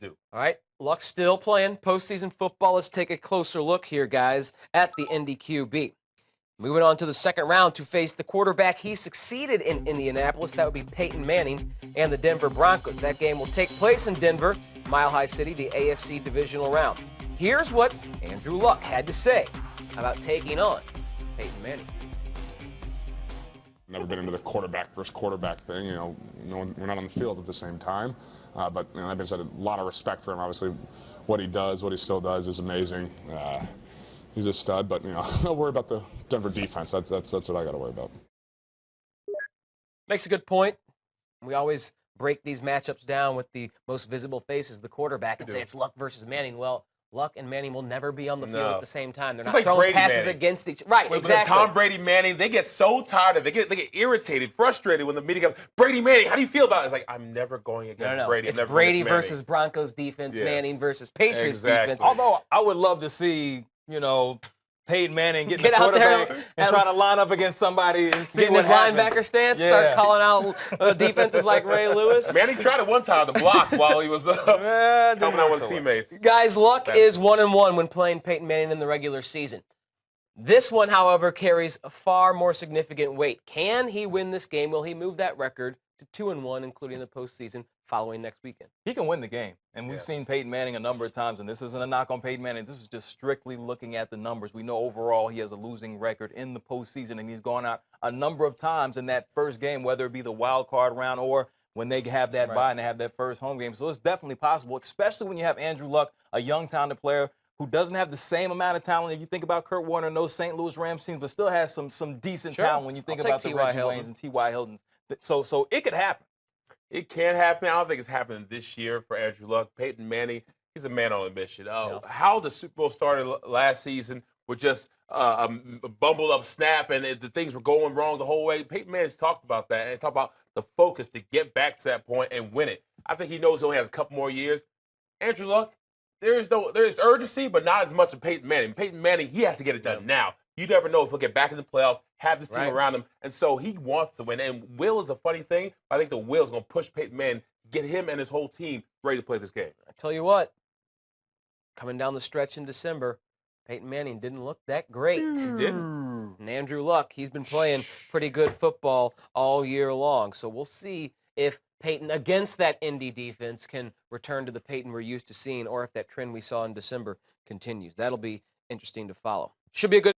do. All right, Luck's still playing postseason football. Let's take a closer look here, guys, at the Indy QB. Moving on to the second round to face the quarterback he succeeded in Indianapolis. That would be Peyton Manning and the Denver Broncos. That game will take place in Denver, Mile High City, the AFC divisional round. Here's what Andrew Luck had to say about taking on Peyton Manning. Never been into the quarterback versus quarterback thing. We're not on the field at the same time. But that being said, a lot of respect for him. Obviously, what he does, what he still does, is amazing. He's a stud, but I'll worry about the Denver defense. That's what I got to worry about. Makes a good point. We always break these matchups down with the most visible face as the quarterback and say it's Luck versus Manning. Well, Luck and Manning will never be on the field at the same time. They're not throwing Brady passes Manning. against each. Right, With exactly. Tom Brady Manning, they get so tired of it. They get irritated, frustrated when the media comes. Brady Manning, how do you feel about it? It's like, I'm never going against Brady. It's Brady versus Broncos defense, Manning versus Patriots defense. Although I would love to see, Peyton Manning get the out there quarterback and try to line up against somebody and see getting what his linebacker stance, start calling out defenses like Ray Lewis. Manning tried it one time to block while he was helping out with his teammates. Guys, Luck is 1-1 when playing Peyton Manning in the regular season. This one, however, carries a far more significant weight. Can he win this game? Will he move that record to 2-1, including the postseason following next weekend? He can win the game. And we've seen Peyton Manning a number of times, and this isn't a knock on Peyton Manning. This is just strictly looking at the numbers. We know overall he has a losing record in the postseason, and he's gone out a number of times in that first game, whether it be the wild card round or when they have that bye and they have that first home game. So it's definitely possible, especially when you have Andrew Luck, a young, talented player who doesn't have the same amount of talent. If you think about Kurt Warner and those St. Louis Rams teams, but still has some decent talent when you think about the Reggie Waynes and T.Y. Hiltons. So it could happen. It can happen. I don't think it's happening this year for Andrew Luck. Peyton Manning, he's a man on a mission. How the Super Bowl started last season with just a bumbled up snap and the things were going wrong the whole way. Peyton Manning's talked about that and talked about the focus to get back to that point and win it. I think he knows he only has a couple more years. Andrew Luck, there's urgency, but not as much of Peyton Manning. Peyton Manning, he has to get it done now. You never know if he'll get back in the playoffs, have this team around him, and so he wants to win. And will is a funny thing. I think the will is going to push Peyton Manning, get him and his whole team ready to play this game. I tell you what, coming down the stretch in December, Peyton Manning didn't look that great. He didn't. And Andrew Luck, he's been playing pretty good football all year long. So we'll see if Peyton, against that Indy defense, can return to the Peyton we're used to seeing, or if that trend we saw in December continues. That'll be interesting to follow. Should be a good